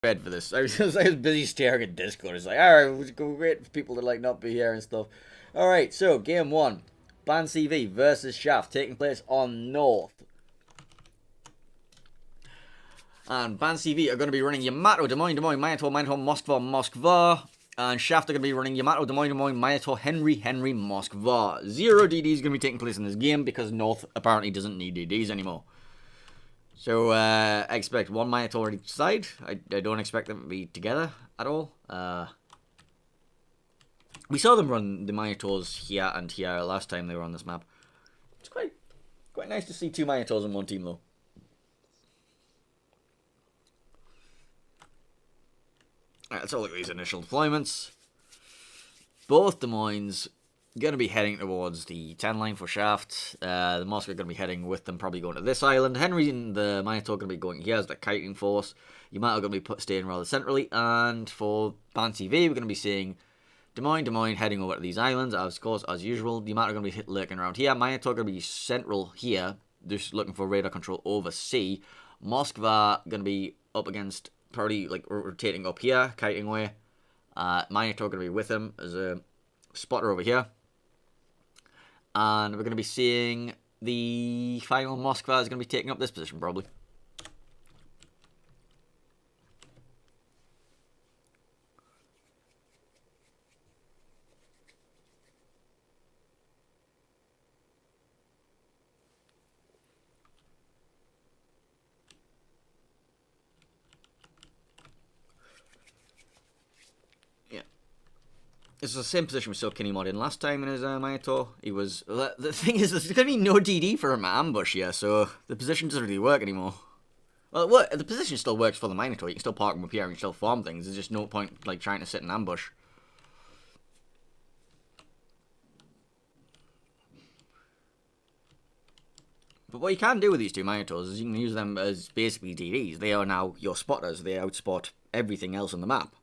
bed for this. I was busy staring at Discord. It's like, alright, it's great for people to like not be here and stuff. Alright, so game one. BANCV versus Shaft taking place on North. And BANCV are going to be running Yamato, Des Moines, Minato, Moskva, Moskva. And Shaft are going to be running Yamato, Des Moines, Minato, Henry, Moskva. 0 DDs going to be taking place in this game because North apparently doesn't need DDs anymore. So, I expect one Minato on each side. I don't expect them to be together at all. We saw them run the Minatos here and here last time they were on this map. It's quite nice to see 2 Minatos in one team, though. Alright, let's have a look at these initial deployments. Both Des Moines going to be heading towards the 10 line for Shaft. The Moscow are going to be heading with them, probably going to this island. Henry and the Minato are going to be going here as the kiting force. Yamato are going to be staying rather centrally. And for BANCV, we're going to be seeing Des Moines heading over to these islands, of course, as usual. Yamato are going to be lurking around here. Minato are going to be central here, just looking for radar control over sea. Moskva going to be up against, probably like rotating up here, kiting away. Minato are going to be with him as a spotter over here. And we're going to be seeing the final Moskva is going to be taking up this position, probably. It's the same position we saw Kinemod in last time in his Minato. He was... The thing is, there's going to be no DD for him to ambush here, so the position doesn't really work anymore. Well, the position still works for the Minato. You can still park him up here and still farm things. There's just no point like trying to sit and ambush. But what you can do with these 2 Minatos is you can use them as basically DDs. They are now your spotters. They outspot everything else on the map.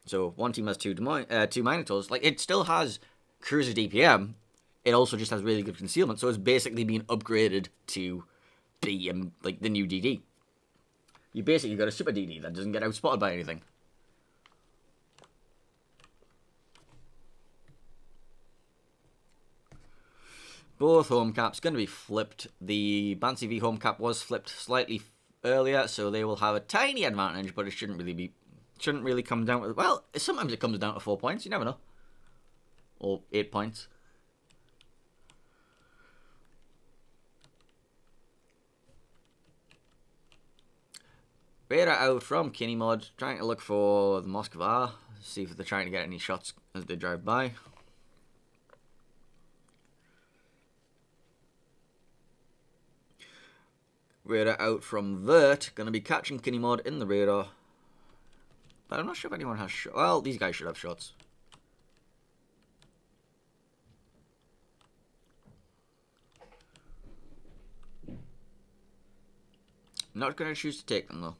So one team has 2 Minatos. Like, it still has cruiser DPM. It also just has really good concealment. So it's basically been upgraded to be like the new DD. You basically got a super DD that doesn't get outspotted by anything. Both home caps going to be flipped. The BANCV home cap was flipped slightly earlier, so they will have a tiny advantage, but it shouldn't really come down to... Well, sometimes it comes down to 4 points. You never know. Or 8 points. Radar out from Kinemod, trying to look for the Moskva. See if they're trying to get any shots as they drive by. Radar out from Vert, going to be catching Kinemod in the radar. But I'm not sure if anyone has shots. Well, these guys should have shots. Not going to choose to take them, though.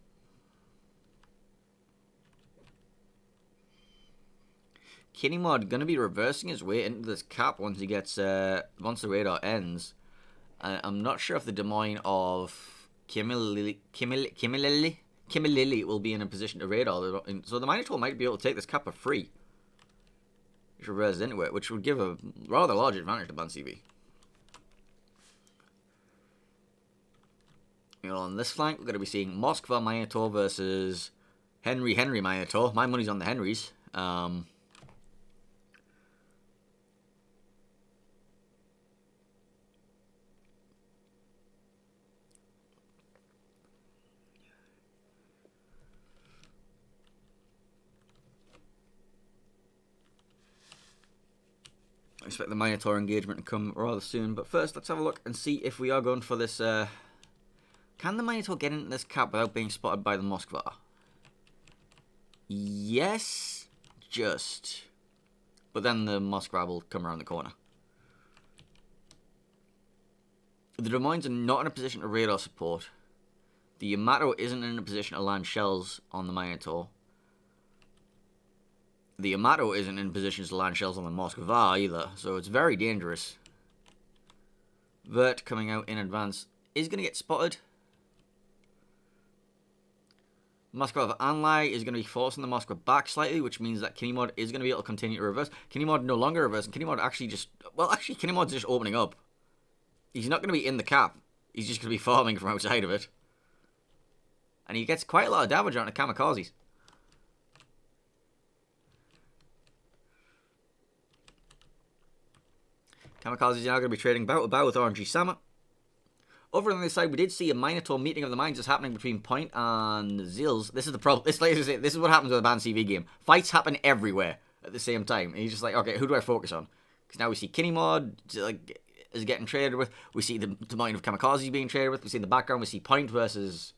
Kinemod going to be reversing his way into this cap once he gets, once the radar ends. I'm not sure if the Des Moines of Kimilili will be in a position to radar. So the Minato might be able to take this cap for free. Just reverse into it, which would give a rather large advantage to BANCV. On this flank, we're going to be seeing Moskva Minato versus Henry Minato. My money's on the Henrys. I expect the Minotaur engagement to come rather soon, but first let's have a look and see if we are going for this. Can the Minotaur get into this cap without being spotted by the Moskva? Yes, just. But then the Moskva will come around the corner. The Des Moines are not in a position to radar support. The Yamato isn't in a position to land shells on the Minotaur. The Yamato isn't in positions to land shells on the Moskva either, so it's very dangerous. Vert coming out in advance is going to get spotted. Moskva of Anlai is going to be forcing the Moskva back slightly, which means that Kinemod is going to be able to continue to reverse. Kinemod no longer reversing. Kinemod actually just... Well, actually, Kinemod's just opening up. He's not going to be in the cap. He's just going to be farming from outside of it. And he gets quite a lot of damage on the Kamikazes. Kamikazes are now going to be trading bout to bout with RNG Sama. Over on this side, we did see a Minotaur meeting of the minds just happening between Point and Zills. This is the problem. This is what happens with a BANCV game. Fights happen everywhere at the same time. And he's just like, okay, who do I focus on? Because now we see Kinemod like, is getting traded with. We see the mind of Kamikazes being traded with. We see in the background, we see Point versus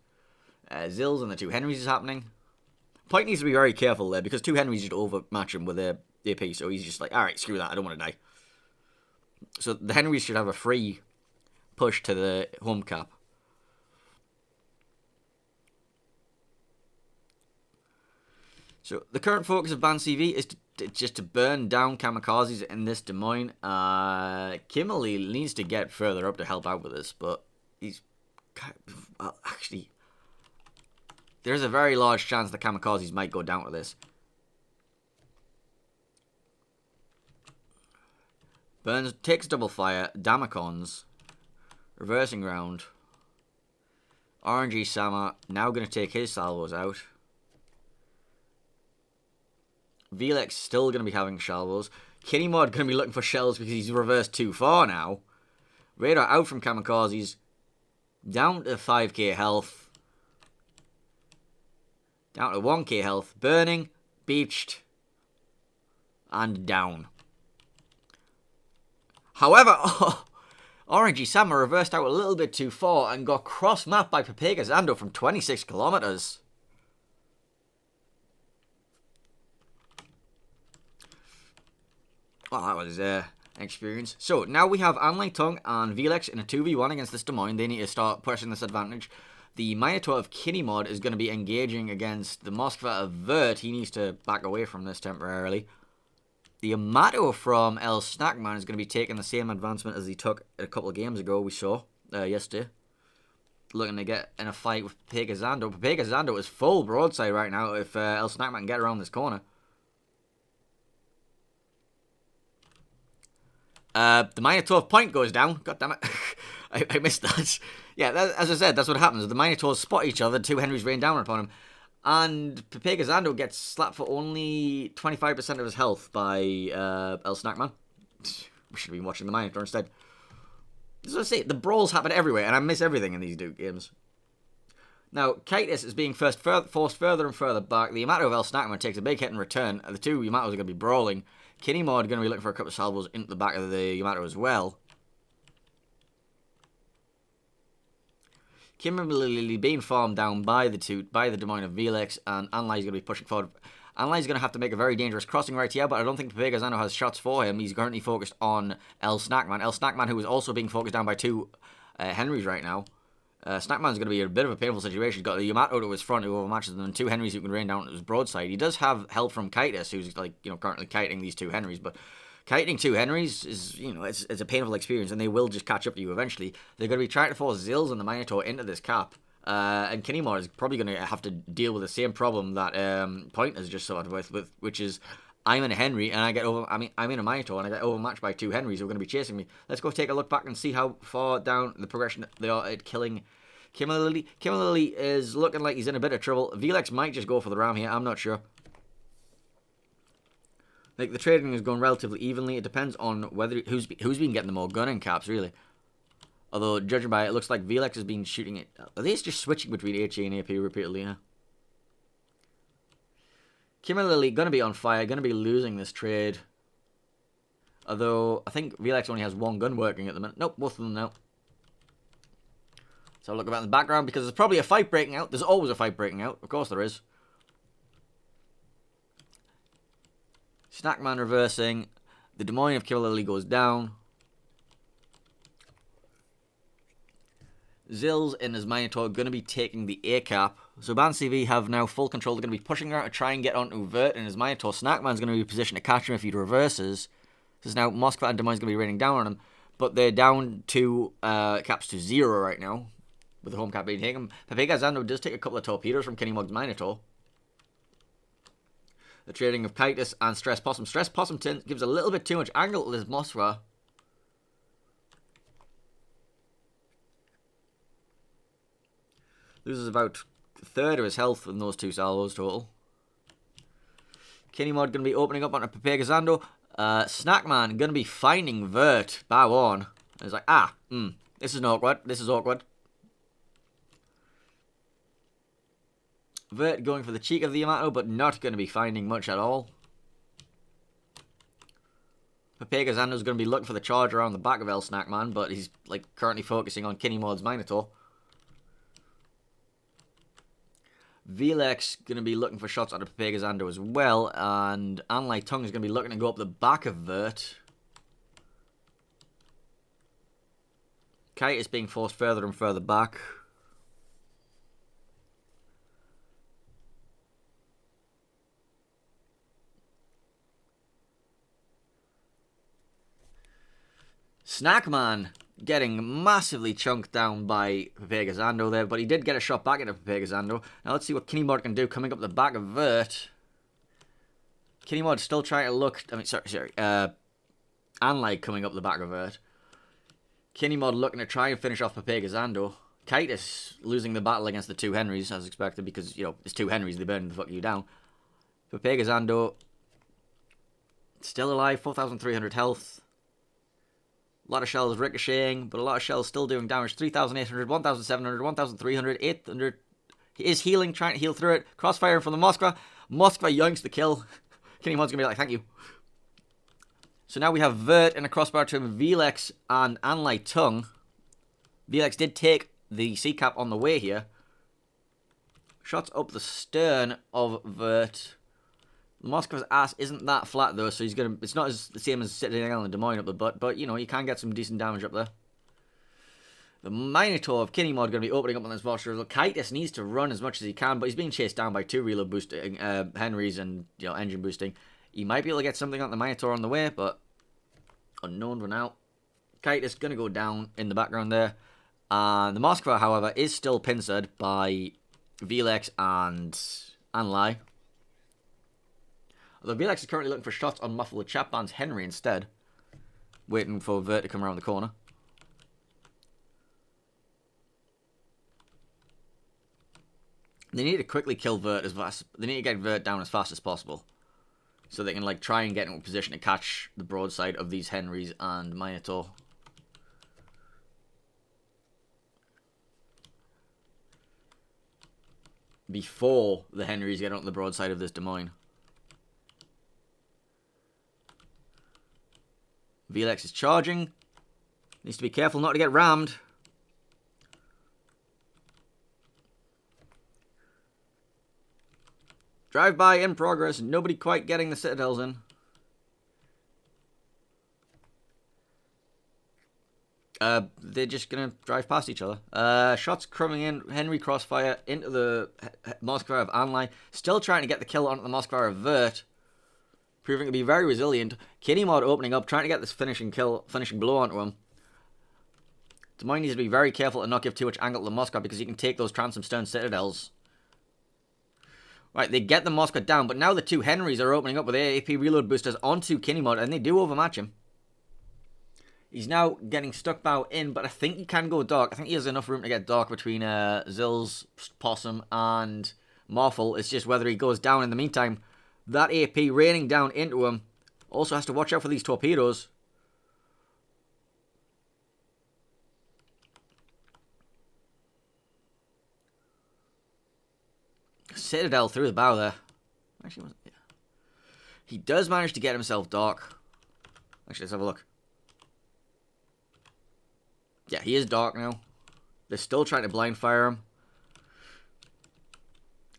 Zills and the two Henrys is happening. Point needs to be very careful there because two Henrys just overmatch him with their AP. So he's just like, alright, screw that. I don't want to die. So the Henrys should have a free push to the home cap. So the current focus of BANCV is just to burn down Kamikazes in this Des Moines. Kimberly needs to get further up to help out with this, but he's... Well, actually, there's a very large chance that Kamikazes might go down with this. Burns takes double fire, Damacons, reversing round. RNG Sama now going to take his salvos out. Velex still going to be having salvos. Kinemod going to be looking for shells because he's reversed too far now. Radar out from Kamikazes. Down to 5k health. Down to 1k health. Burning, beached, and down. However, RNG Sama reversed out a little bit too far and got cross-mapped by Pepega Zando from 26 kilometers. Well, that was an experience. So, now we have Anlai Tung and Velex in a 2v1 against this Des Moines. They need to start pushing this advantage. The Minotaur of Kinemod is going to be engaging against the Moskva of Vert. He needs to back away from this temporarily. The Yamato from El Snackman is going to be taking the same advancement as he took a couple of games ago, we saw yesterday. Looking to get in a fight with Pepega Zando. Pepega Zando is full broadside right now if El Snackman can get around this corner. The Minotaur Point goes down. God damn it. I missed that. Yeah, as I said, that's what happens. The Minotaurs spot each other, two Henrys rain down upon him. And Pepega Zando gets slapped for only 25% of his health by El Snackman. We should have been watching the Minotaur instead. As I say, the brawls happen everywhere, and I miss everything in these games. Now, Kitus is being forced further and further back. The Yamato of El Snackman takes a big hit in return. The two Yamatos are going to be brawling. Kinemod going to be looking for a couple of salvos into the back of the Yamato as well. Kimberly being farmed down by the Des Moines of Velex, and Anlai is going to be pushing forward. Anlai is going to have to make a very dangerous crossing right here, but I don't think Pepega Zando has shots for him. He's currently focused on El Snackman. El Snackman, who is also being focused down by two Henrys right now. Snackman's going to be in a bit of a painful situation. He's got the Yamato to his front who overmatches them, and two Henrys who can rain down to his broadside. He does have help from Kitus, who's currently kiting these two Henrys, but kiting two Henrys is, it's a painful experience, and they will just catch up to you eventually. They're going to be trying to force Zills and the Minotaur into this cap. And Kinemod is probably going to have to deal with the same problem that Point has just sorted with, which is I'm in a Henry and I'm in a Minotaur and I get overmatched by two Henrys who are going to be chasing me. Let's go take a look back and see how far down the progression they are at killing Kimberly. Kimberly is looking like he's in a bit of trouble. Velex might just go for the ram here. I'm not sure. Like, the trading is going relatively evenly. It depends on whether who's been getting the more gunning caps, really. Although, judging by it, looks like Velex has been shooting it. Are they just switching between HE and AP repeatedly, huh? Kimberly going to be on fire, going to be losing this trade. Although, I think Velex only has one gun working at the minute. Nope, both of them now. So look about in the background, because there's probably a fight breaking out. There's always a fight breaking out. Of course there is. Snackman reversing. The Des Moines of Kimberly goes down. Zills and his Minotaur are going to be taking the A cap. So BANCV have now full control. They're going to be pushing out to try and get onto Vert and his Minotaur. Snackman's going to be positioned to catch him if he reverses. Because now Moskva and Des Moines going to be raining down on him. But they're down to caps to 0 right now. with the home cap being taken. Pepega Zando does take a couple of torpedoes from Kinnymog's Minotaur. The trading of Kitus and Stress Possum. Stress Possum gives a little bit too much angle to this Moskva. Loses about a third of his health in those 2 salvos total. Kinnymod going to be opening up onto Pepega Zando. Snackman going to be finding Vert by 1. It's like, this is awkward. This is awkward. Vert going for the cheek of the Yamato, but not going to be finding much at all. Pepega Zando's going to be looking for the charge around the back of El Snackman, but he's like currently focusing on Kinnymod's Minotaur. Velex going to be looking for shots at a Pepega Zando as well, and Anlai Tung is going to be looking to go up the back of Vert. Kite is being forced further and further back. Snackman getting massively chunked down by Pepega Zando there, but he did get a shot back into Pepega Zando. Now let's see what Kinnymod can do coming up the back of Vert. Kinnymod still trying to look... Anlai coming up the back of Vert. Kinnymod looking to try and finish off Pepega Zando. Kitus losing the battle against the 2 Henrys, as expected, because, you know, it's 2 Henrys, they burn the fuck you down. Pepega Zando still alive, 4,300 health. A lot of shells ricocheting, but a lot of shells still doing damage. 3,800, 1,700, 1,300, 800. He is healing, trying to heal through it. Crossfire from the Moskva. Moskva yoinks the kill. Kinnymod's going to be like, thank you. So now we have Vert in a crossbar to him, Velex and Anlai Tung. Velex did take the sea cap on the way here. Shots up the stern of Vert. Moskva's ass isn't that flat though, so he's gonna. It's not the same as sitting on the Des Moines up the butt, but you know you can get some decent damage up there. The Minotaur of Kinnymod going to be opening up on this posture. Kitus needs to run as much as he can, but he's being chased down by 2 reload boosting Henrys and engine boosting. He might be able to get something on the Minotaur on the way, but unknown for now. Kitus going to go down in the background there. The Moskva, however, is still pincered by Velex and Anlai. Although Velex is currently looking for shots on Muffled Chapman's Henry instead. Waiting for Vert to come around the corner. They need to quickly kill Vert as fast. They need to get Vert down as fast as possible. So they can like try and get into a position to catch the broadside of these Henrys and Minotaur. Before the Henrys get onto the broadside of this Des Moines. Velex is charging. Needs to be careful not to get rammed. Drive-by in progress. Nobody quite getting the citadels in. They're just going to drive past each other. Shots coming in. Henry crossfire into the Moskva of Anlai. Still trying to get the kill onto the Moskva of Vert. Proving to be very resilient. Kinnymod opening up, trying to get this finishing blow onto him. Des Moines needs to be very careful to not give too much angle to the Moskva because he can take those transom stone citadels. Right, they get the Moskva down, but now the 2 Henrys are opening up with AAP reload boosters onto Kinnymod, and they do overmatch him. He's now getting stuck bow in, but I think he can go dark. I think he has enough room to get dark between Zill's Possum and Morphle. It's just whether he goes down in the meantime. That AP raining down into him. Also has to watch out for these torpedoes. Citadel through the bow there. Actually, yeah. He does manage to get himself dark. Actually, let's have a look. Yeah, he is dark now. They're still trying to blind fire him.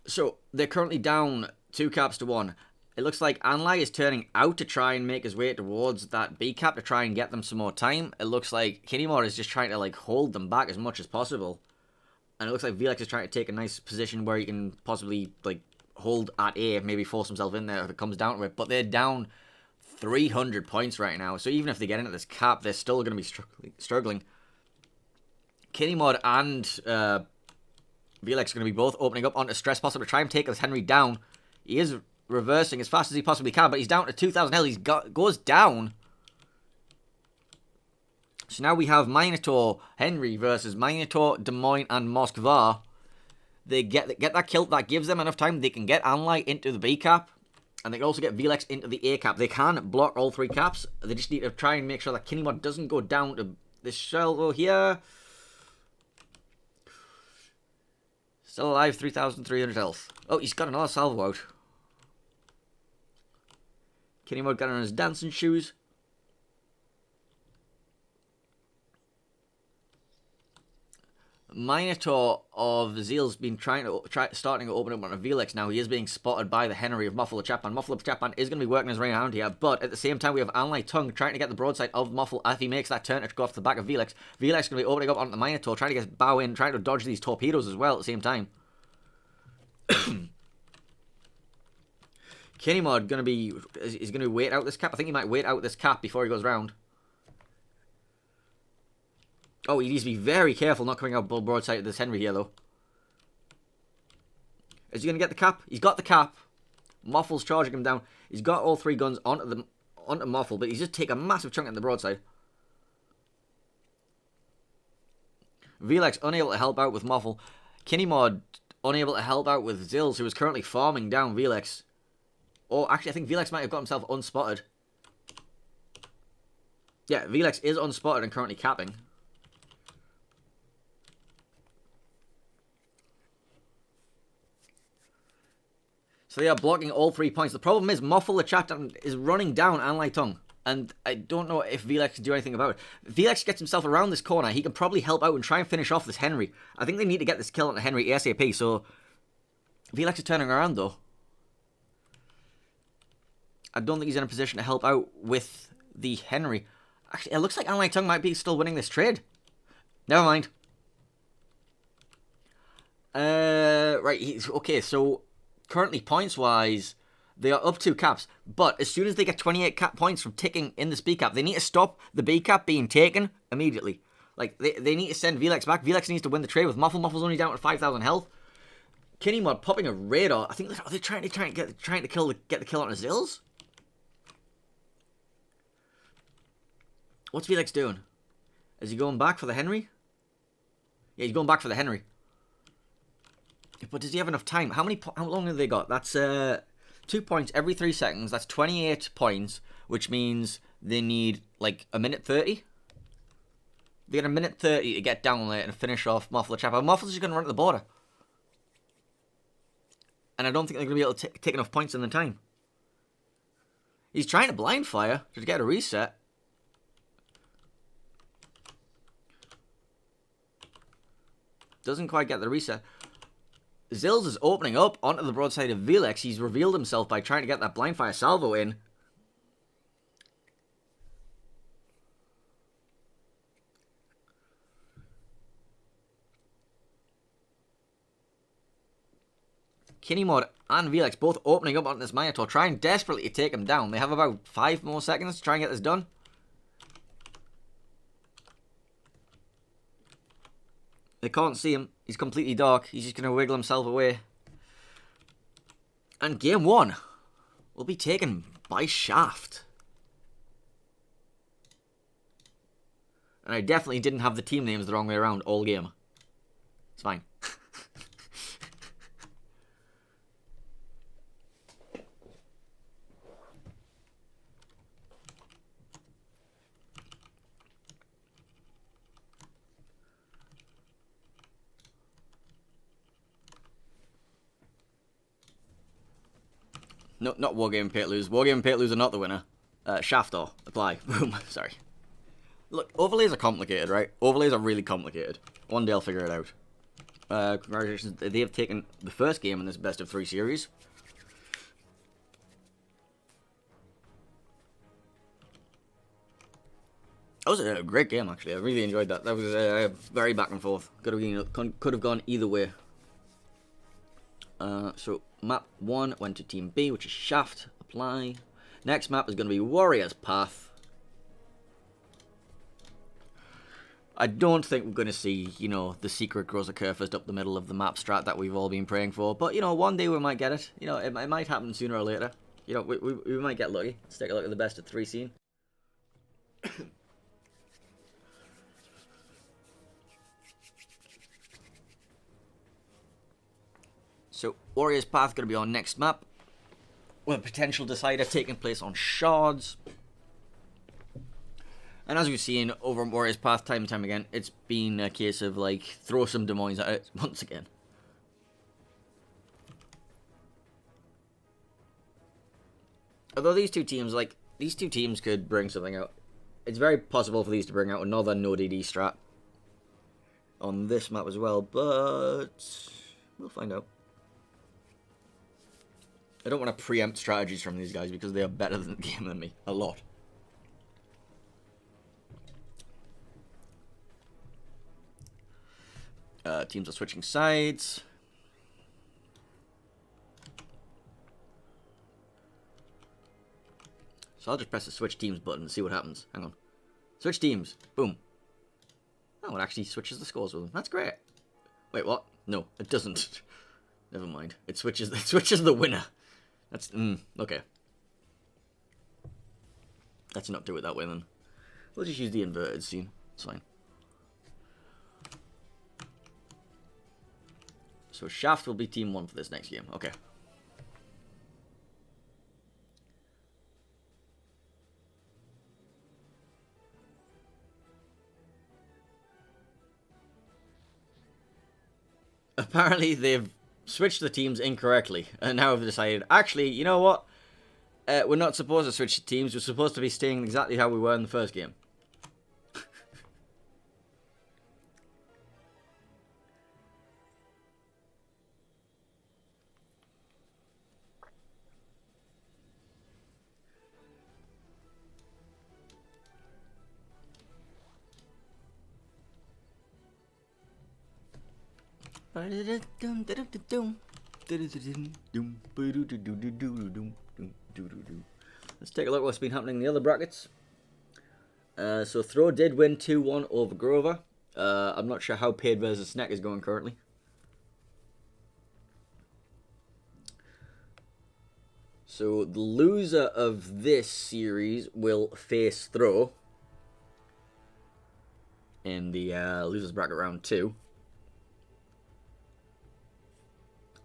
So, they're currently down 2 caps to 1. It looks like Anlai is turning out to try and make his way towards that B cap to try and get them some more time. It looks like Kinnymod is just trying to like hold them back as much as possible. And it looks like Velex is trying to take a nice position where he can possibly like hold at A, maybe force himself in there if it comes down to it. But they're down 300 points right now. So even if they get into this cap, they're still going to be struggling. Kinnymod and Velix are going to be both opening up onto Stress possible to try and take this Henry down. He is reversing as fast as he possibly can, but he's down to 2,000 health. He goes down. So now we have Minotaur Henry versus Minotaur, Des Moines, and Moskva. They get that kill. That gives them enough time. They can get Anlight into the B cap, and they can also get Velix into the A cap. They can block all 3 caps. They just need to try and make sure that Kinnymod doesn't go down to this salvo here. Still alive, 3,300 health. Oh, he's got another salvo out. Kinnymod got on his dancing shoes. Minotaur of Zeal's been starting to open up on a Velix now. He is being spotted by the Henry of Muffle the Chapman. Muffle the Chapman is going to be working his way around here, but at the same time we have Anlight Tongue trying to get the broadside of Muffle if he makes that turn to go off the back of Velix. Velix is going to be opening up onto the Minotaur, trying to get his bow in, trying to dodge these torpedoes as well at the same time. Kinnymod is going to wait out this cap. I think he might wait out this cap before he goes round. Oh, he needs to be very careful not coming out broadside of this Henry here, though. Is he going to get the cap? He's got the cap. Muffle's charging him down. He's got all 3 guns onto Muffle, but he's just taking a massive chunk in the broadside. Velix unable to help out with Muffle. Kinnymod unable to help out with Zills, who is currently farming down Velix. Or actually, I think Velix might have got himself unspotted. Yeah, Velix is unspotted and currently capping. So they are blocking all 3 points. The problem is Muffle the Chapter is running down Anlight Tongue. And I don't know if Velix can do anything about it. If Velix gets himself around this corner, he can probably help out and try and finish off this Henry. I think they need to get this kill on the Henry ASAP. So Velix is turning around though. I don't think he's in a position to help out with the Henry. Actually, it looks like Anlight Tongue might be still winning this trade. Never mind. Right, okay, so currently, points-wise, they are up 2 caps. But as soon as they get 28 cap points from ticking in this B cap, they need to stop the B cap being taken immediately. Like, they need to send Velix back. Velix needs to win the trade with Muffle. Muffle's only down to 5,000 health. Kinnymod popping a radar. I think they're trying to get the kill on the Zills. What's Velix doing? Is he going back for the Henry? Yeah, he's going back for the Henry. But does he have enough time? How long have they got? That's 2 points every 3 seconds. That's 28 points, which means they need like a minute 30. They get a minute 30 to get down there and finish off Muffle the Chapter. Muffle's just going to run to the border. And I don't think they're going to be able to take enough points in the time. He's trying to blind fire to get a reset. Doesn't quite get the reset. Zills is opening up onto the broadside of Velix. He's revealed himself by trying to get that blind fire salvo in. Kinnymod and Velix both opening up on this Minotaur, trying desperately to take him down. They have about 5 more seconds to try and get this done. They can't see him. He's completely dark. He's just going to wiggle himself away. And game 1 will be taken by Shaft. And I definitely didn't have the team names the wrong way around all game. It's fine. No, not Wargame and Pay to Lose. Wargame and Pay to Lose are not the winner. Shaft or apply. Boom. Sorry. Look, overlays are complicated, right? Overlays are really complicated. One day I'll figure it out. Congratulations. They have taken the first game in this best of 3 series. That was a great game, actually. I really enjoyed that. That was very back and forth. Could have gone either way. So map 1 went to Team B, which is Shaft. Apply. Next map is going to be Warrior's Path. I don't think we're going to see, you know, the secret grows a curvest up the middle of the map strat that we've all been praying for. But, you know, one day we might get it. You know, it might happen sooner or later. You know, we might get lucky. Let's take a look at the best of 3 scene. So, Warrior's Path going to be our next map, with a potential decider taking place on Shards. And as we've seen over on Warrior's Path time and time again, it's been a case of, like, throw some Des at it once again. Although these two teams could bring something out. It's very possible for these to bring out another no DD strat on this map as well, but we'll find out. I don't want to preempt strategies from these guys because they are better than the game than me. A lot. Teams are switching sides. So I'll just press the switch teams button and see what happens. Hang on. Switch teams. Boom. Oh, it actually switches the scores with them. That's great. Wait, what? No, it doesn't. Never mind. It switches the winner. That's okay. Let's not do it that way then. We'll just use the inverted scene. It's fine. So Shaft will be team 1 for this next game. Okay. Apparently they've switched the teams incorrectly and now have decided, actually, you know what? We're not supposed to switch the teams. We're supposed to be staying exactly how we were in the first game. Let's take a look at what's been happening in the other brackets. So Throw did win 2-1 over Grover. I'm not sure how Paid versus Snack is going currently. So the loser of this series will face Throw in the losers bracket round 2.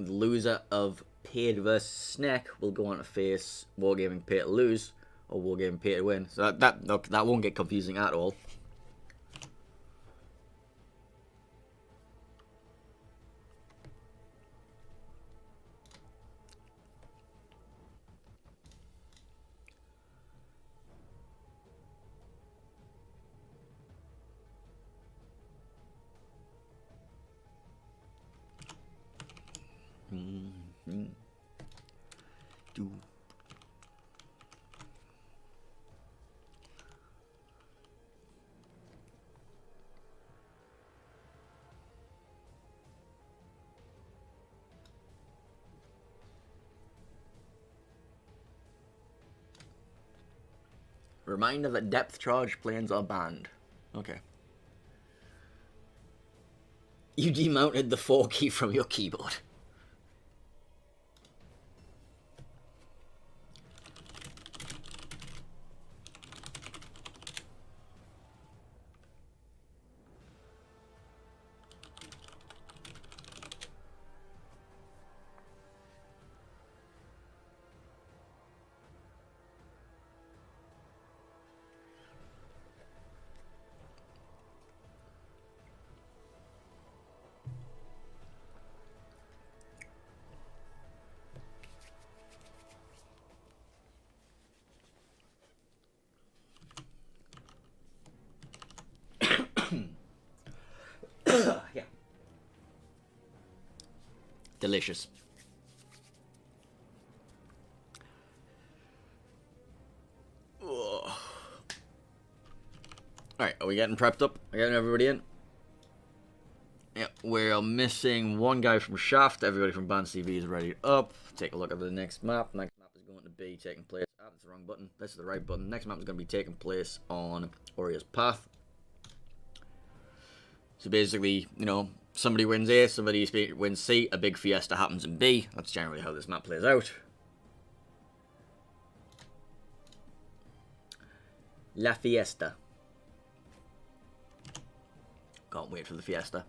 The loser of Paid versus Snack will go on to face Wargaming Pay to Lose or Wargaming Pay to Win. So that won't get confusing at all. Reminder that depth charge planes are banned. Okay. You demounted the 4 key from your keyboard. Yeah. Delicious. Alright, are we getting prepped up? Are we getting everybody in? Yeah, we're missing one guy from Shaft. Everybody from BANCV is ready up. Take a look at the next map. Next map is going to be taking place... Ah, that's the wrong button. This is the right button. Next map is going to be taking place on Warrior's Path. So basically, you know, somebody wins A, somebody wins C, a big fiesta happens in B. That's generally how this map plays out. La Fiesta. Can't wait for the fiesta.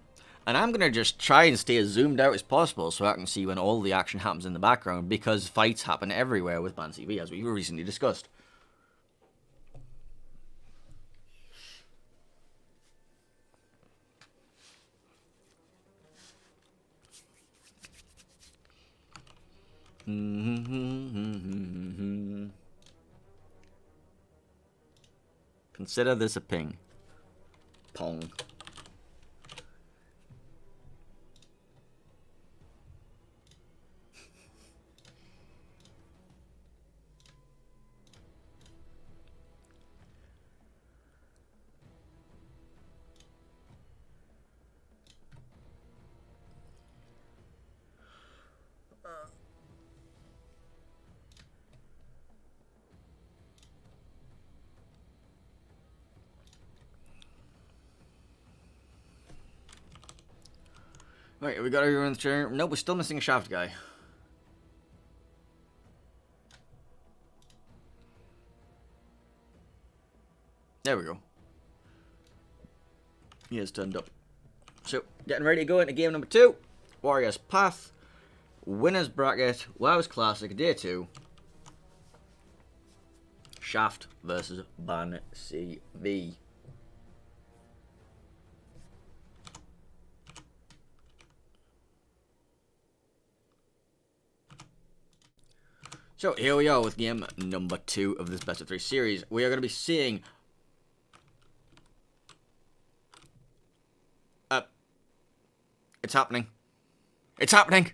And I'm going to just try and stay as zoomed out as possible so I can see when all the action happens in the background, because fights happen everywhere with BANCV, as we recently discussed. Consider this a ping. Pong. Right, we got everyone through. Nope, we're still missing a shaft guy. There we go. He has turned up. So, getting ready to go into game number 2. Warriors Path. Winners Bracket. WoWs Classic Day 2. Shaft versus BANCV. So here we are with game number 2 of this best of 3 series. We are going to be seeing it's happening. It's happening.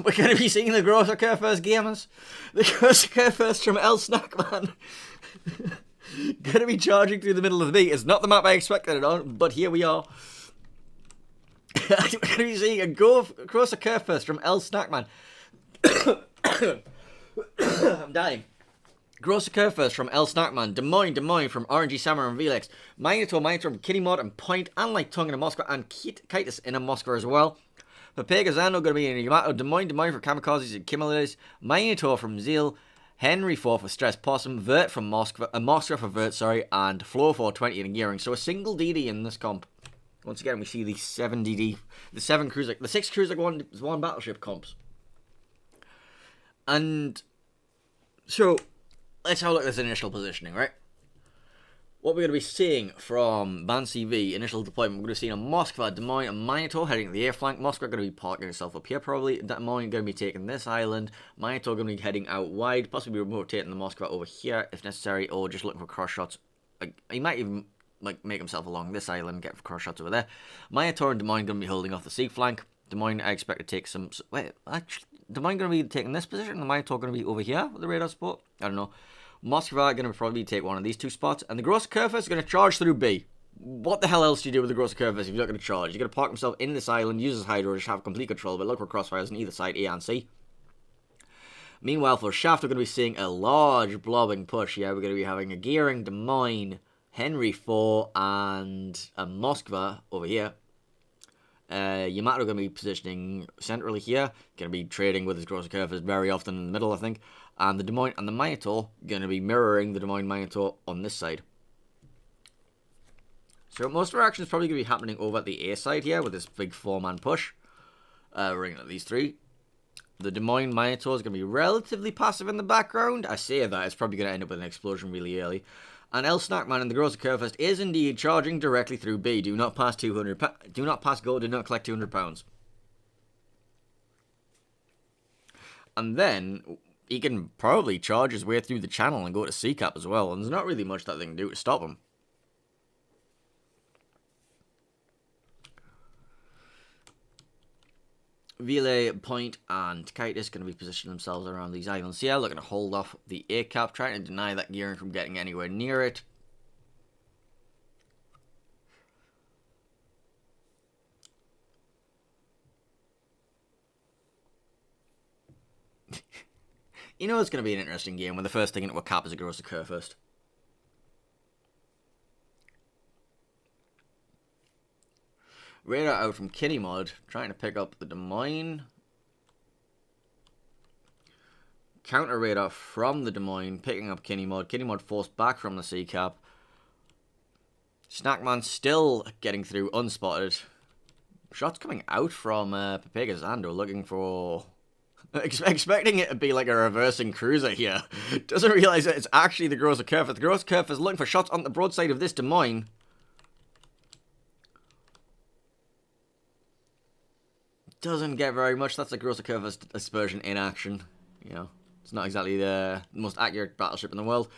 We're going to be seeing the Gross occur first gamers. The Gross occur first from L Snackman. Going to be charging through the middle of the beat. It's not the map I expected it on, but here we are. We're going to be seeing a Gross occur first from L Snackman. I'm dying. Gross occur first from L Snackman, Des Moines from RNG Samurai and Velex, Minotaur from Kitty Mod and Point, and Light Tongue in a Moskva, and Kitus in a Moskva as well. For Pegazano, going to be in Yamato, Des Moines for Kamikazes and Kimmelis, Minotaur from Zeal, Henry 4 for Stress Possum, Vert from Moskva, Moskva for Vert, sorry, and Floor 420 in a Gearing. So a single DD in this comp. Once again, we see the 7 DD, the 7 cruiser, the 6 cruiser one battleship comps. And so let's have a look at this initial positioning, right? What we're going to be seeing from BANCV initial deployment, we're going to see a Moskva, Des Moines, and Minotaur heading to the air flank. Moskva going to be parking itself up here probably. Des Moines going to be taking this island. Minotaur going to be heading out wide, possibly rotating the Moskva over here if necessary, or just looking for cross shots. Like, he might even like make himself along this island, get for cross shots over there. Minotaur and Des Moines going to be holding off the sea flank. Des Moines, I expect to take some. Wait, actually, Des Moines going to be taking this position. The Minotaur going to be over here with the radar support. I don't know. Moskva going to probably take one of these 2 spots, and the Gross Curvus is going to charge through B. What the hell else do you do with the Gross Curvus if you're not going to charge? You're going to park himself in this island, use his hydro, just have complete control, but look for crossfires on either side, A and C. Meanwhile, for Shaft, we're going to be seeing a large blobbing push. Yeah, we're going to be having a Gearing, Des Moines, Henry 4, and a Moskva over here. Yamato going to be positioning centrally here. Going to be trading with his Gross Curvus very often in the middle, I think. And the Des Moines and the Minotaur going to be mirroring the Des Moines Minotaur on this side. So most of our action is probably going to be happening over at the A side here with this big 4-man push. Ringing at these 3. The Des Moines Minotaur is going to be relatively passive in the background. I say that, it's probably going to end up with an explosion really early. And El Snackman in the Gross Curvest is indeed charging directly through B. Do not pass 200. Do not pass gold. Do not collect £200. And then he can probably charge his way through the channel and go to C-cap as well. And there's not really much that they can do to stop him. Vile, Point, and Kitus going to be positioning themselves around these islands here. They're going to hold off the A-cap, trying to deny that Gearing from getting anywhere near it. You know it's going to be an interesting game when the first thing into a cap is a Gross occur first. Radar out from Kinnymod, trying to pick up the Des Moines. Counter radar from the Des Moines, picking up Kinnymod. Kinnymod forced back from the sea cap. Snackman still getting through unspotted. Shots coming out from Papega's Ando, looking for... expecting it to be like a reversing cruiser here. Doesn't realise that it's actually the Grosser Kerfuffle. The Grosser Kerfuffle is looking for shots on the broadside of this Des Moines. Doesn't get very much. That's the Grosser Kerfuffle aspersion in action. You know, it's not exactly the most accurate battleship in the world.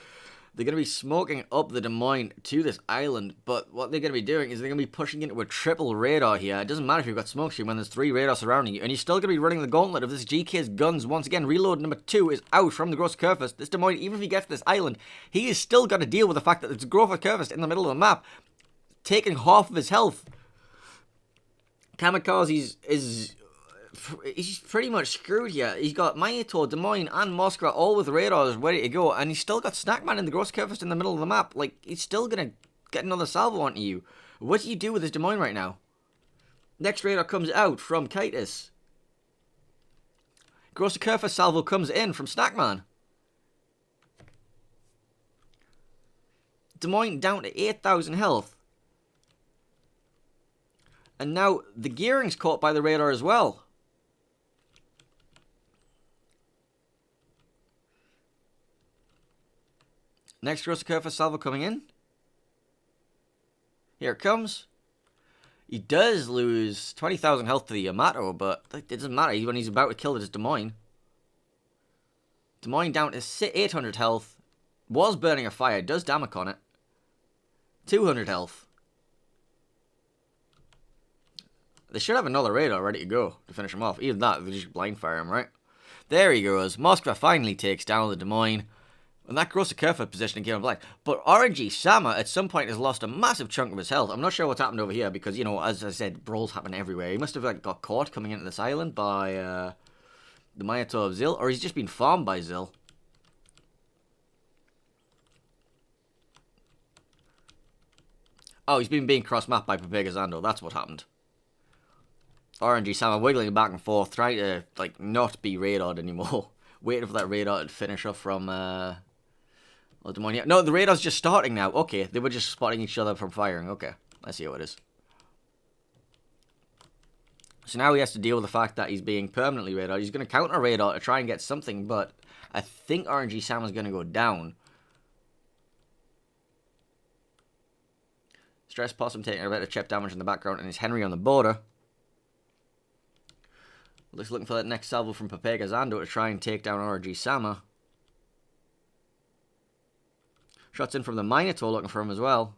They're going to be smoking up the Des Moines to this island, but what they're going to be doing is they're going to be pushing into a triple radar here. It doesn't matter if you've got smoke screen when there's 3 radars surrounding you, and you're still going to be running the gauntlet of this GK's guns. Once again, reload number 2 is out from the Grosser Kerfuffle. This Des Moines, even if he gets to this island, he is still got to deal with the fact that it's Grosser Kerfuffle in the middle of the map, taking half of his health. Kamikaze he's pretty much screwed here. He's got Minotaur, Des Moines, and Moskva all with radars ready to go, and he's still got Snackman in the Grosser Kerfuffle in the middle of the map. Like, he's still gonna get another salvo onto you. What do you do with this Des Moines right now? Next radar comes out from Kitus. Grosser Kerfuffle salvo comes in from Snackman. Des Moines down to 8,000 health. And now the gearing's caught by the radar as well. Next Grosser Kerfuffle salvo coming in. Here it comes. He does lose 20,000 health to the Yamato, but it doesn't matter when he's about to kill this Des Moines. Des Moines down to 800 health. Was burning a fire, does damage on it. 200 health. They should have another radar ready to go to finish him off. Even that, they just blind fire him, right? There he goes. Moskva finally takes down the Des Moines. And that Grosser Kerfuffle positioning came on black. But RNG Sama at some point has lost a massive chunk of his health. I'm not sure what's happened over here because, you know, as I said, brawls happen everywhere. He must have like got caught coming into this island by the Minotaur of Zil, or he's just been farmed by Zil. Oh, he's been being cross-mapped by Papega's Ando. That's what happened. RNG Sama wiggling back and forth, trying to like not be radared anymore. Waiting for that radar to finish off from Des Moines. No, the radar's just starting now. Okay, they were just spotting each other from firing. Okay, I see how it is. So now he has to deal with the fact that he's being permanently radared. He's going to counter radar to try and get something, but I think RNG Sam is going to go down. Stress Possum taking a bit of chip damage in the background, and it's Henry on the border. Looks looking for that next salvo from Papega's Ando to try and take down RNG Sama. Shots in from the Minotaur looking for him as well.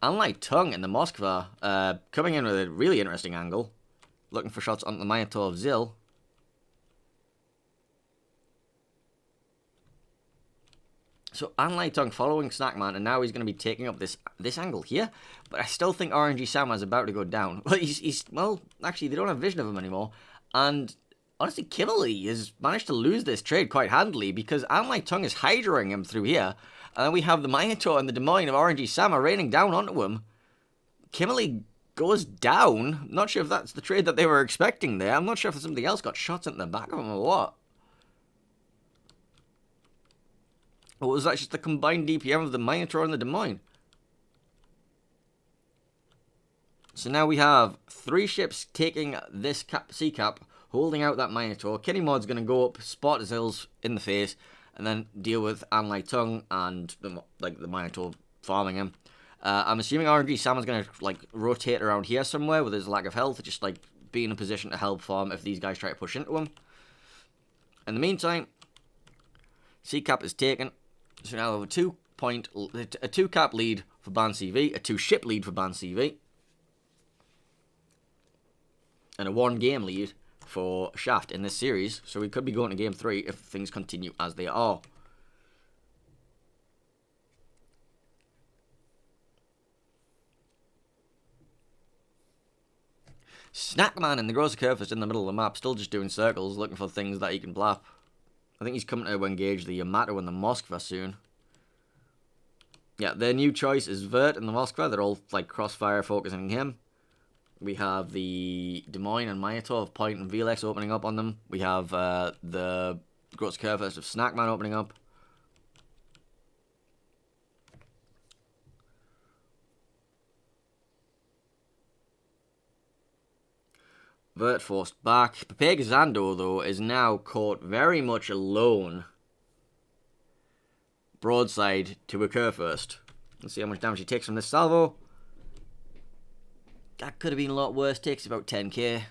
Unlike Tongue in the Moskva, coming in with a really interesting angle. Looking for shots on the Minotaur of Zil. So Unlike Tongue following Snackman, and now he's going to be taking up this angle here. But I still think RNG Sama is about to go down. Well, well, actually, they don't have vision of him anymore. And honestly, Kimberly has managed to lose this trade quite handily because Unlike Tongue is hydroing him through here. And then we have the Minotaur and the Des Moines of RNG Sama raining down onto him. Kimberly goes down. Not sure if that's the trade that they were expecting there. I'm not sure if something else got shots into the back of him or what. Or was that just the combined DPM of the Minotaur and the Des Moines? So now we have 3 ships taking this sea cap, holding out that Minotaur. Kinnymod's going to go up, spot Zills in the face, and then deal with Unlike Tongue and the Minotaur farming him. I'm assuming RNG Salmon's going to like rotate around here somewhere with his lack of health, just like be in a position to help farm if these guys try to push into him. In the meantime, sea cap is taken. So now we have a 2-cap lead for BANCV, a 2-ship lead for BANCV, and a 1-game lead for Shaft in this series. So we could be going to Game 3 if things continue as they are. Snackman in the Grosser Kerfuffle in the middle of the map, still just doing circles, looking for things that he can blap. I think he's coming to engage the Yamato and the Moskva soon. Yeah, their new choice is Vert and the Moskva. They're all like crossfire focusing him. We have the Des Moines and Minotaur of Point and Velex opening up on them. We have the Gross Curvest of Snackman opening up. Vert forced back. Papegazando, though, is now caught very much alone. Broadside to occur first. Let's see how much damage he takes from this salvo. That could have been a lot worse. Takes about 10k.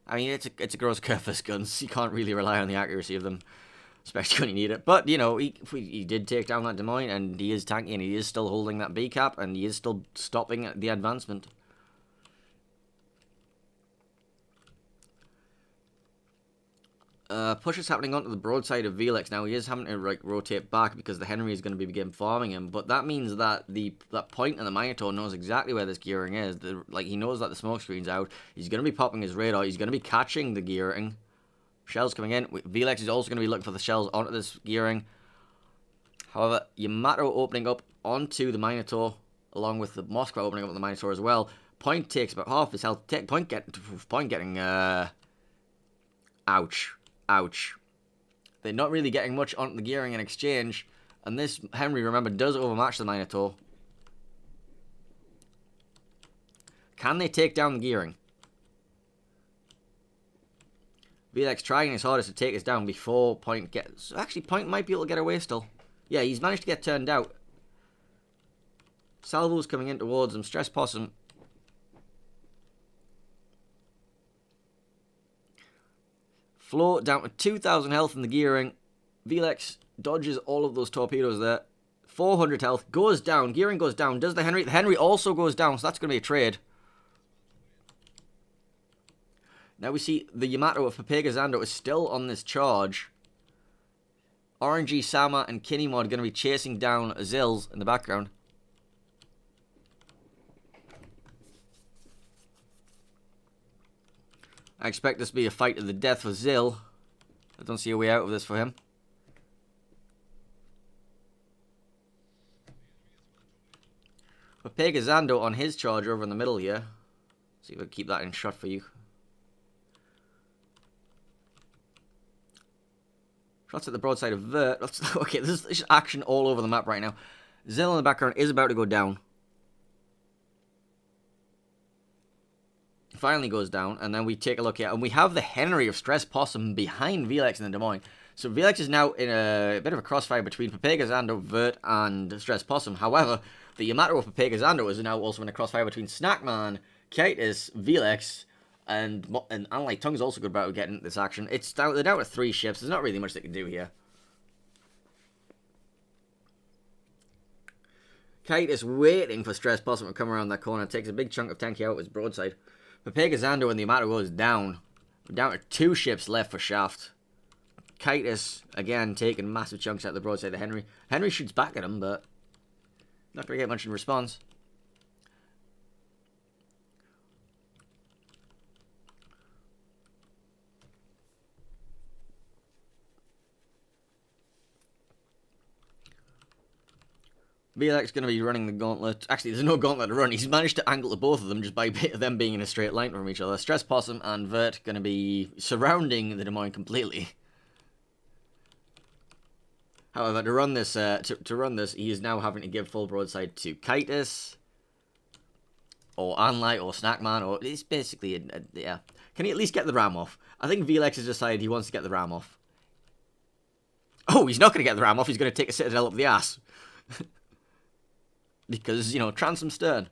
I mean, it's a gross curvest guns. You can't really rely on the accuracy of them, especially when you need it. But, you know, he did take down that Des Moines, and he is tanky, and he is still holding that B cap, and he is still stopping the advancement. Push is happening onto the broadside of Velex. Now he is having to like rotate back because the Henry is going to begin farming him. But that means that that Point and the Minotaur knows exactly where this gearing is. Like he knows that the smoke screen's out. He's going to be popping his radar. He's going to be catching the gearing. Shells coming in. Velex is also going to be looking for the shells onto this gearing. However, Yamato opening up onto the Minotaur along with the Moskva opening up on the Minotaur as well. Point takes about half his health. Point getting ouch. Ouch. They're not really getting much on the gearing in exchange. And this Henry, remember, does overmatch the Minotaur. Can they take down the gearing? Velex trying his hardest to take us down before Point gets... Actually, Point might be able to get away still. Yeah, he's managed to get turned out. Salvo's coming in towards him. Stress Possum. Floor down to 2,000 health in the gearing. Velex dodges all of those torpedoes there. 400 health. Goes down. Gearing goes down. Does the Henry? The Henry also goes down, so that's going to be a trade. Now we see the Yamato of Papegazando is still on this charge. RNG, Sama, and Kinemod are going to be chasing down Zills in the background. I expect this to be a fight to the death for Zill. I don't see a way out of this for him. But Papegazando on his charge over in the middle here. See if I can keep that in shot for you. Shots at the broadside of Vert. Okay, there's action all over the map right now. Zill in the background is about to go down. Finally goes down, and then we take a look here, and we have the Henry of Stress Possum behind Velex in the Des Moines. So Velex is now in a bit of a crossfire between Papegazando, Vert, and Stress Possum. However, the Yamato of Papegazando is now also in a crossfire between Snackman, Kitus, Velex, and Unlight Tongue's also good about getting this action. They're down to 3 ships. There's not really much they can do here. Kitus waiting for Stress Possum to come around that corner. Takes a big chunk of tanky out with his broadside. Papegazando and the Yamato goes down. We're down to 2 ships left for Shaft. Kitus, again, taking massive chunks out of the broadside of Henry. Henry shoots back at him, but not going to get much in response. Velex going to be running the gauntlet. Actually, there's no gauntlet to run. He's managed to angle to both of them just by them being in a straight line from each other. Stress Possum and Vert going to be surrounding the Des Moines completely. However, to run this, he is now having to give full broadside to Kitus, or Anlight, or Snackman, or it's basically yeah. Can he at least get the ram off? I think Velex has decided he wants to get the ram off. Oh, he's not going to get the ram off. He's going to take a Citadel up the ass. Because, you know, transom stern.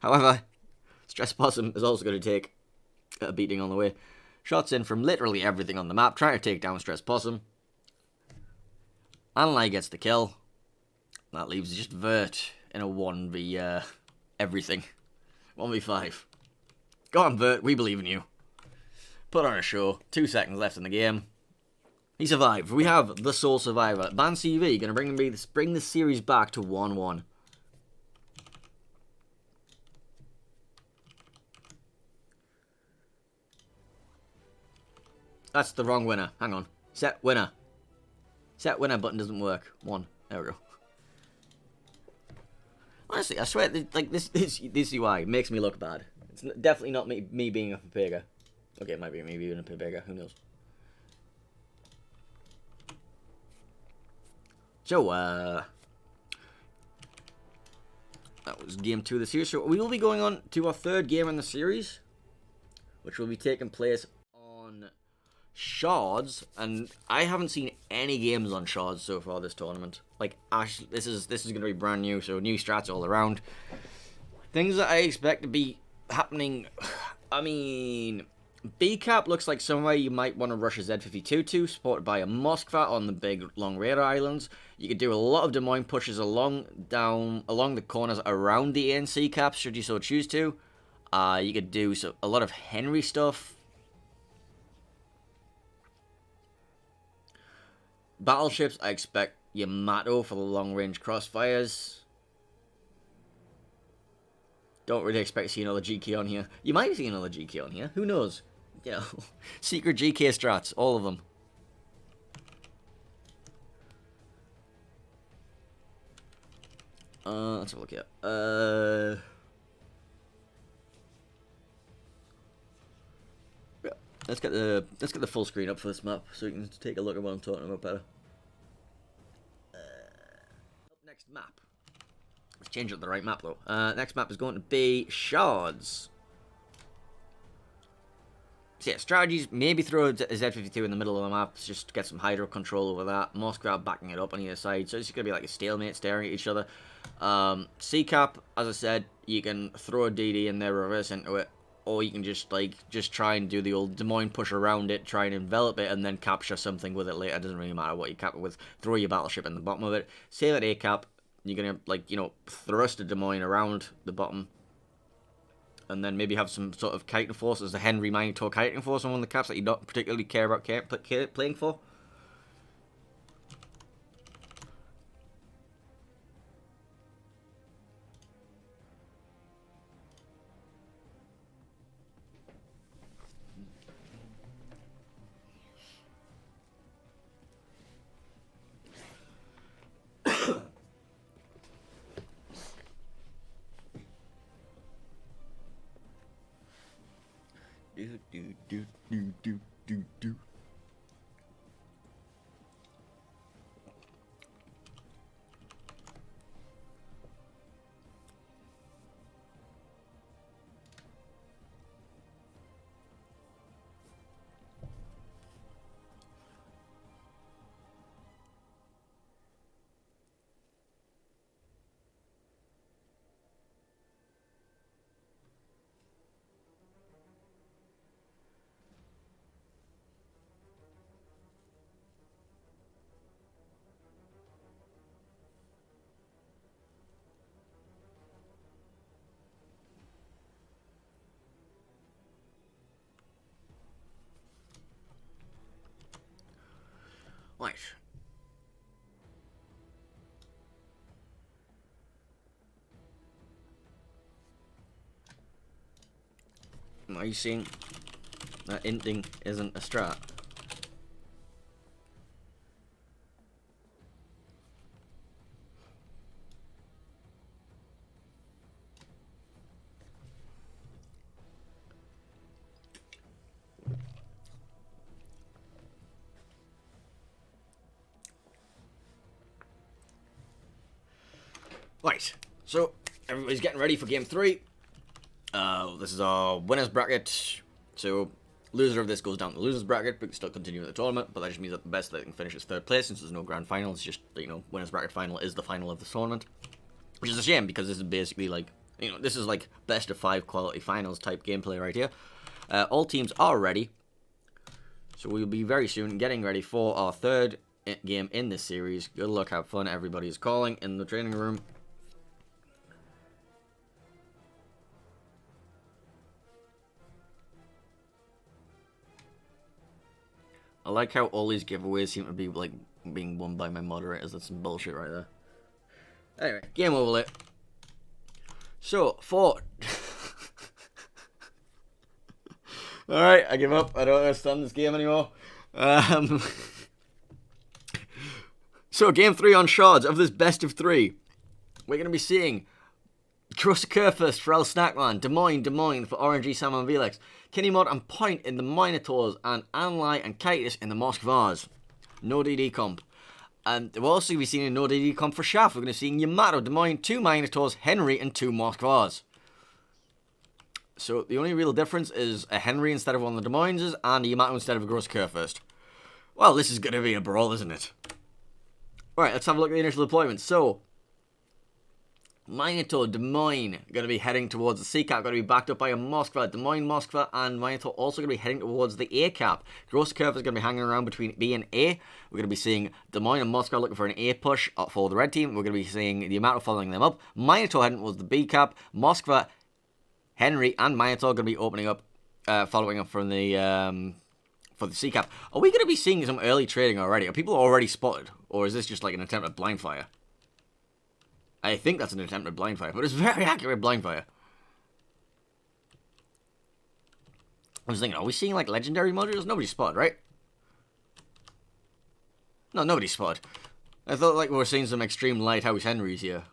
However, Stress Possum is also going to take a beating on the way. Shots in from literally everything on the map, trying to take down Stress Possum. Anlai gets the kill. That leaves just Vert in a 1v everything. 1v5. Go on, Vert, we believe in you. Put on a show. 2 seconds left in the game. He survived. We have the sole survivor. BANCV going to bring this series back to 1-1. That's the wrong winner. Hang on. Set winner. Set winner button doesn't work. 1. There we go. Honestly, I swear, like this UI makes me look bad. It's definitely not me being a Pepega. Okay, it might be me being a Pepega. Who knows? So, that was game 2 of the series. So we will be going on to our 3rd game in the series, which will be taking place on Shards, and I haven't seen any games on Shards so far this tournament. Like, actually, this is going to be brand new, so new strats all around. Things that I expect to be happening. I mean, BCAP looks like somewhere you might want to rush a Z52 to, supported by a Moskva on the big long radar islands. You could do a lot of Des Moines pushes along the corners around the ANC caps, should you so choose to. You could do a lot of Henry stuff. Battleships, I expect Yamato for the long-range crossfires. Don't really expect to see another GK on here. You might see another GK on here. Who knows? You know, secret GK strats, all of them. Let's have a look here. Yeah, let's get the full screen up for this map so you can take a look at what I'm talking about better. Next map. Let's change it to the right map though. Next map is going to be Shards. So yeah, strategies, maybe throw a Z52 in the middle of the map, just to get some hydro control over that. Moskva backing it up on either side, so it's going to be like a stalemate staring at each other. CCAP, as I said, you can throw a DD in there, reverse into it, or you can just try and do the old Des Moines push around it, try and envelop it, and then capture something with it later. It doesn't really matter what you cap it with. Throw your battleship in the bottom of it. Save at ACAP, you're going to, thrust a Des Moines around the bottom. And then maybe have some sort of kiting force as a Henry Minotaur kiting force on one of the caps that you don't particularly care about playing for. Do. Right. Are you seeing that inting isn't a strat? Right, so everybody's getting ready for game 3. This is our winners bracket. So loser of this goes down to the losers bracket, but can still continue the tournament. But that just means that the best that can finish is 3rd place, since there's no grand final. It's just, winners bracket final is the final of the tournament, which is a shame because this is basically like, this is like best of 5 quality finals type gameplay right here. All teams are ready, so we'll be very soon getting ready for our 3rd game in this series. Good luck, have fun. Everybody is calling in the training room. I like how all these giveaways seem to be, like, being won by my moderators. That's some bullshit right there. Anyway, game over lit. So, 4. Alright, I give up. I don't understand this game anymore. So, game 3 on Shards of this best of 3. We're going to be seeing Cross first for El Snackman. Des Moines for RNG, Sam and Velex. Kinnymod and Point in the Minotaurs. And Anlai and Kitus in the Moskvas. No DD comp. And we'll also be seeing a no DD comp for Shaft. We're going to see Yamato, Des Moines, 2 Minotaurs, Henry, and 2 Moskvas. So the only real difference is a Henry instead of one of the Des Moineses and a Yamato instead of a Gross first. Well, this is going to be a brawl, isn't it? Alright, let's have a look at the initial deployment. So, Minotaur, Des Moines, going to be heading towards the C cap, going to be backed up by a Moskva. Des Moines, Moskva, and Minotaur also going to be heading towards the A cap. Gross Curve is going to be hanging around between B and A. We're going to be seeing Des Moines and Moskva looking for an A push for the red team. We're going to be seeing the Yamato following them up. Minotaur heading towards the B cap. Moskva, Henry, and Minotaur going to be opening up, following up from the for the C cap. Are we going to be seeing some early trading already? Are people already spotted, or is this just like an attempt at blind fire? I think that's an attempt at blind fire, but it's very accurate blind fire. I was thinking, are we seeing like legendary modules? Nobody's spotted, right? No, nobody's spotted. I thought like we were seeing some extreme lighthouse Henrys here.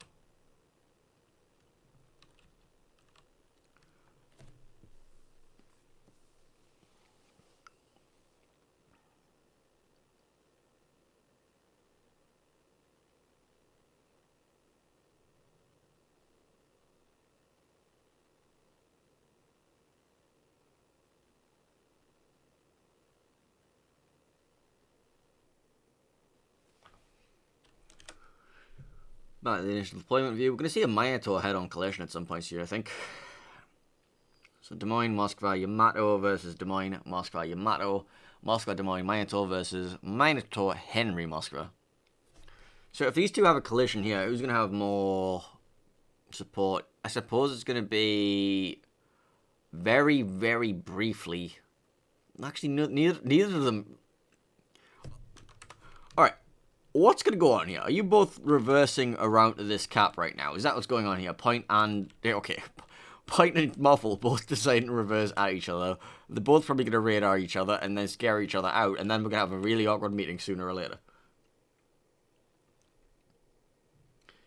Back to the initial deployment view. We're going to see a Minotaur head-on collision at some points here, I think. So Des Moines, Moskva, Yamato versus Des Moines, Moskva, Yamato. Moskva, Des Moines, Minotaur versus Minotaur, Henry, Moskva. So if these two have a collision here, who's going to have more support? I suppose it's going to be very, very briefly. Actually, neither of them. Alright. What's going to go on here? Are you both reversing around to this cap right now? Is that what's going on here? Point and... Okay. Point and Muffle both deciding to reverse at each other. They're both probably going to radar each other and then scare each other out. And then we're going to have a really awkward meeting sooner or later.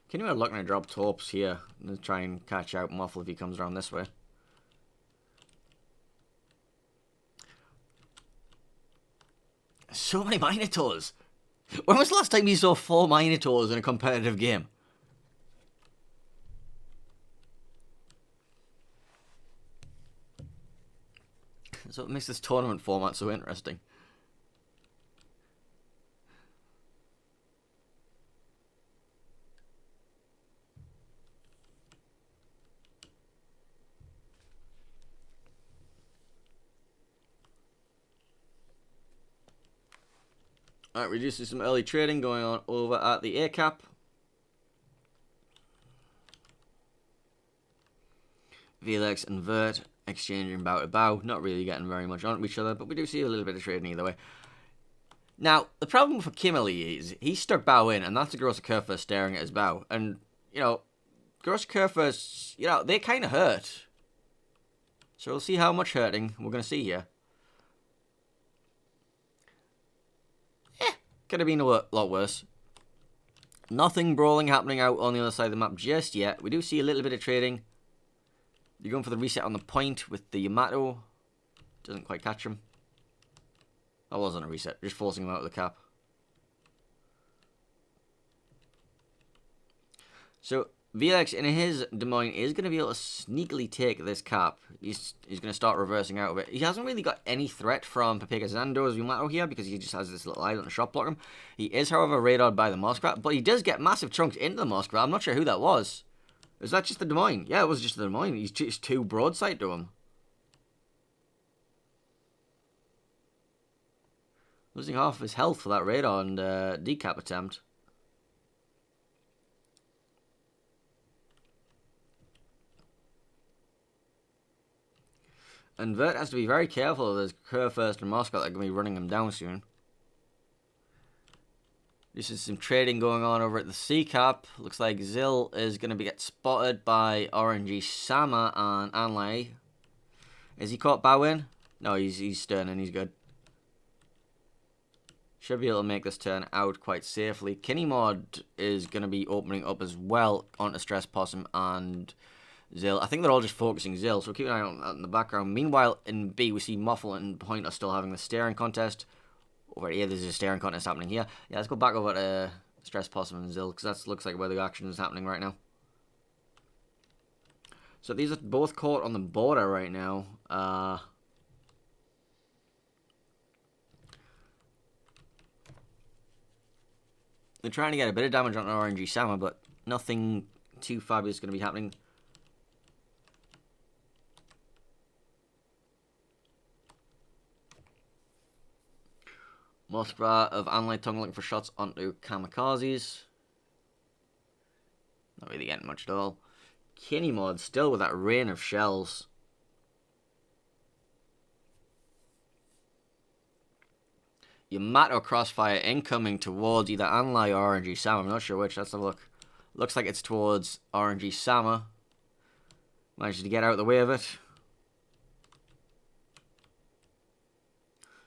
Can you looking to drop torps here? And try and catch out Muffle if he comes around this way. So many Minotaurs! When was the last time you saw 4 Minotaurs in a competitive game? So it makes this tournament format so interesting. Alright, we do see some early trading going on over at the A cap. Velex and Vert exchanging bow to bow. Not really getting very much on each other, but we do see a little bit of trading either way. Now, the problem for Kimberly is he stuck bow in, and that's a Gross Kerfer staring at his bow. And, you know, Gross Kerfers, you know, they kind of hurt. So we'll see how much hurting we're going to see here. Could have been a lot worse. Nothing brawling happening out on the other side of the map just yet. We do see a little bit of trading. You're going for the reset on the point with the Yamato. Doesn't quite catch him. That wasn't a reset. Just forcing him out of the cap. So VLX in his Des Moines is going to be able to sneakily take this cap. He's going to start reversing out of it. He hasn't really got any threat from Pepega Zando's Yamato here because he just has this little island to shot block him. He is, however, radared by the Moskva, but he does get massive chunks into the Moskva. I'm not sure who that was. Is that just the Des Moines? Yeah, it was just the Des Moines. He's just too broadside to him. Losing half of his health for that radar and decap attempt. And Vert has to be very careful of this Kerr first and Moscow that are going to be running him down soon. This is some trading going on over at the C cap. Looks like Zill is going to get spotted by RNG Sama and Anlai. Is he caught Bowin? No, he's sterning. He's good. Should be able to make this turn out quite safely. Kinnymod is going to be opening up as well onto Stress Possum and Zill. I think they're all just focusing Zill, so keep an eye on that in the background. Meanwhile, in B, we see Muffle and Point are still having the staring contest. Over here, there's a staring contest happening here. Yeah, let's go back over to Stress Possum and Zill, because that looks like where the action is happening right now. So these are both caught on the border right now. They're trying to get a bit of damage on RNG Sama, but nothing too fabulous is going to be happening. Mothra of Anlai Tongue looking for shots onto Kamikazes. Not really getting much at all. Kinnymod still with that rain of shells. Yamato Crossfire incoming towards either Anlai or RNG Sama. I'm not sure which. Let's have a look. Looks like it's towards RNG Sama. Managed to get out of the way of it.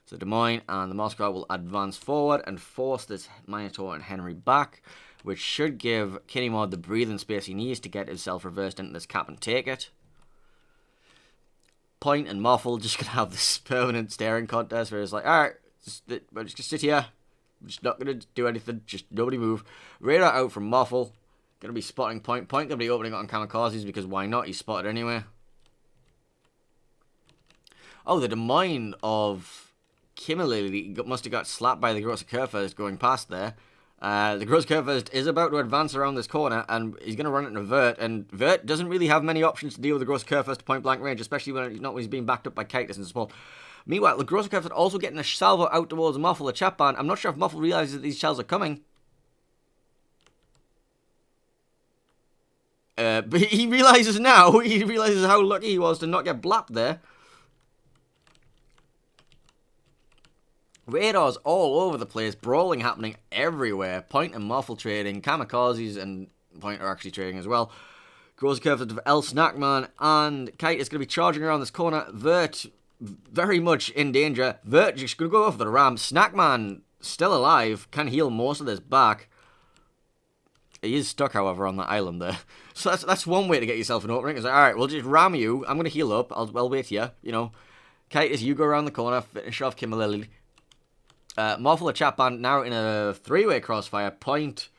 So Des Moines and the Moskva will advance forward and force this Minotaur and Henry back, which should give Kinnymod the breathing space he needs to get himself reversed into this cap and take it. Point and Muffle just going to have this permanent staring contest where it's like, alright, we're just going to sit here. We're just not going to do anything. Just nobody move. Radar out from Muffle. Going to be spotting Point. Point going to be opening on Kamikazes because why not? He's spotted anyway. Oh, the Des Moines of Kimmerly must have got slapped by the Gross Kerfurst going past there. The Gross Kerfurst is about to advance around this corner, and he's going to run into Vert, and Vert doesn't really have many options to deal with the Gross Kerfurst point blank range, especially when he's being backed up by Kitus and Small. Meanwhile, the Gross Kerfurst also getting a salvo out towards Muffle, a chap band. I'm not sure if Muffle realizes that these shells are coming. But he realizes now, he realizes how lucky he was to not get blapped there. Radars all over the place, brawling happening everywhere. Point and Muffle trading, Kamikazes and Point are actually trading as well. Grows curve of El Snackman, and Kite is going to be charging around this corner. Vert very much in danger. Vert just going to go over the ram. Snackman still alive, can heal most of this back. He is stuck, however, on the island there. So that's one way to get yourself an opening. It's like, alright, we'll just ram you. I'm going to heal up. I'll wait here. You know, Kite is you go around the corner, finish off Kimberlily. Muffle, a chat band now in a three-way crossfire. Point,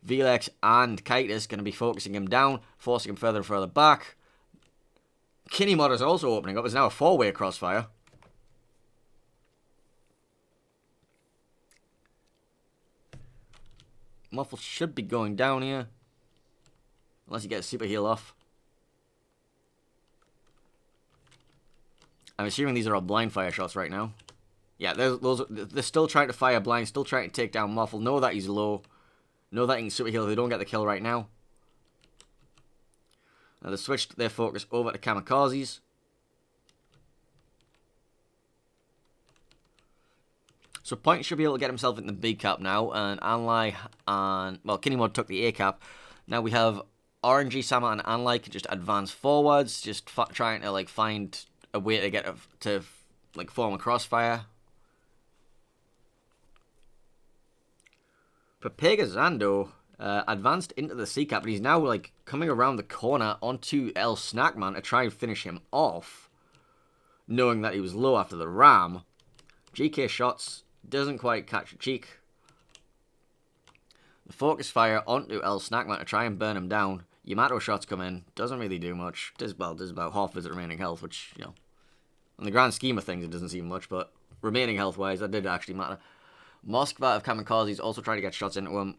Velex, and Kitus going to be focusing him down, forcing him further and further back. Kinnymod is also opening up. It's now a four-way crossfire. Muffle should be going down here. Unless he gets super heal off. I'm assuming these are all blind fire shots right now. Yeah, they're still trying to fire blind, still trying to take down Muffle. Know that he's low. Know that he can super heal if they don't get the kill right now. Now they've switched their focus over to Kamikazes. So Point should be able to get himself in the B cap now, and Anlai and, well, Kinnymod took the A cap. Now we have RNG, Sama, and Anlai can just advance forwards, just trying to, like, find a way to get to like, form a crossfire. Pepegazando advanced into the C cap, but he's now, like, coming around the corner onto El Snackman to try and finish him off, knowing that he was low after the ram. GK shots doesn't quite catch a cheek. The focus fire onto El Snackman to try and burn him down. Yamato shots come in, doesn't really do much. Does about half his remaining health, which, you know, in the grand scheme of things, it doesn't seem much, but remaining health-wise, that did actually matter. Moskva of Kamikazes also trying to get shots into him.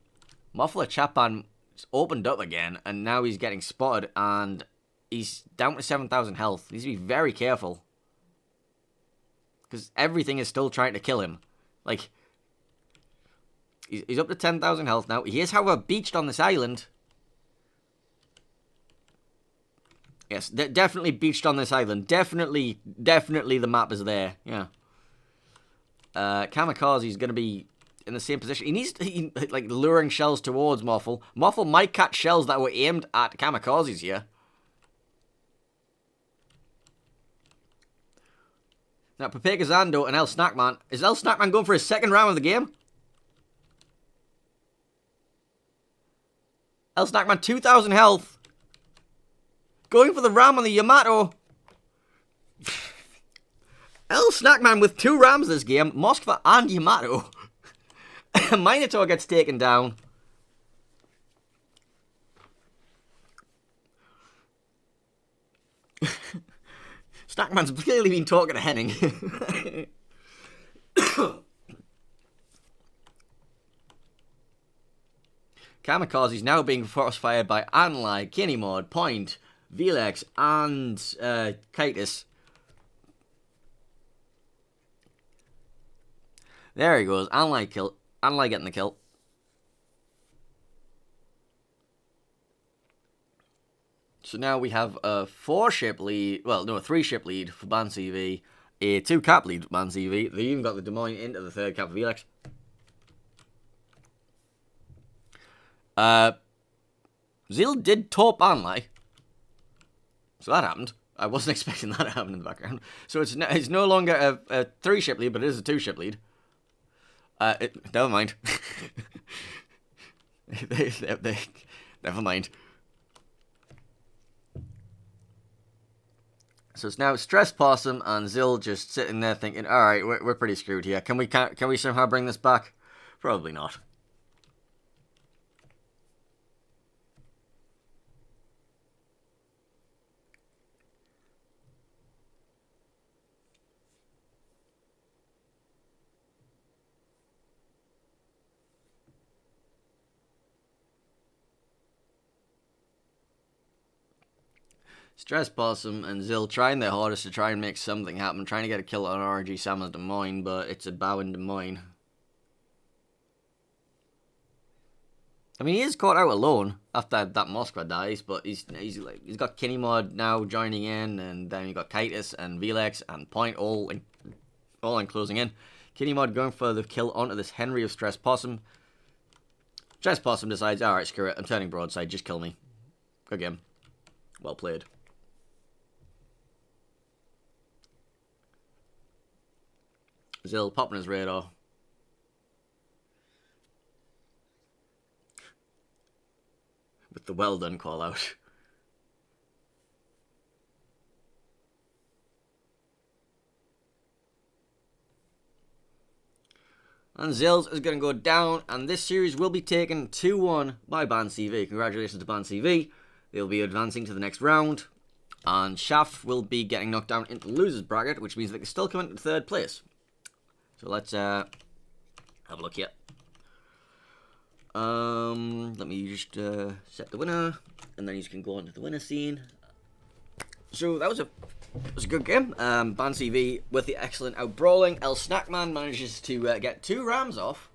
Muffler Chapan opened up again, and now he's getting spotted, and he's down to 7,000 health. He needs to be very careful. Because everything is still trying to kill him. Like, he's up to 10,000 health now. He is, however, beached on this island. Yes, definitely beached on this island. Definitely the map is there. Yeah. Kamikaze is going to be in the same position. He needs to, like, luring shells towards Muffle. Muffle might catch shells that were aimed at Kamikazes here. Now, Pepegazando and El Snackman. Is El Snackman going for his second round of the game? El Snackman, 2,000 health. Going for the ram on the Yamato. El Snackman with 2 rams this game. Moskva and Yamato. Minotaur gets taken down. Snackman's clearly been talking to Henning. Kamikaze's now being force-fired by Anlai, Kinemod, Point, Velex, and Kitus. There he goes. Anlai getting the kill. So now we have a 4-ship lead, well, no, a 3-ship lead for BANCV, a 2-cap lead for BANCV. They even got the Des Moines into the 3rd cap for Velex. Zeal did top Anlai. So that happened. I wasn't expecting that to happen in the background. So it's no longer a 3-ship lead, but it is a 2-ship lead. Never mind. Never mind. So it's now Stress Possum and Zill just sitting there thinking, all right, we're pretty screwed here. Can we somehow bring this back? Probably not. Stress Possum and Zill trying their hardest to try and make something happen, trying to get a kill on RNG Sam Des Moines, but it's a bow in Des Moines. I mean, he is caught out alone after that Moskva dies, but he's got Kinemod now joining in, and then you got Kitus and Velex and Point all in closing in. Kinemod going for the kill onto this Henry of Stress Possum. Stress Possum decides, alright, screw it, I'm turning broadside, just kill me. Good game. Well played. Zill popping his radar. With the well done call out. And Zills is going to go down, and this series will be taken 2-1 by BANCV. Congratulations to BANCV. They'll be advancing to the next round, and Shaft will be getting knocked down into the losers bracket, which means they can still come into 3rd place. So let's have a look here. Let me just set the winner, and then you can go on to the winner scene. So that was a good game. BANCV with the excellent outbrawling. El Snackman manages to get 2 rams off.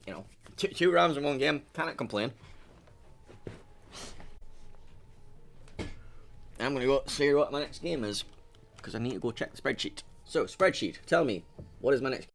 You know, two rams in one game. Cannot complain. I'm going to go see what my next game is, because I need to go check the spreadsheet. So, spreadsheet, tell me, what is my next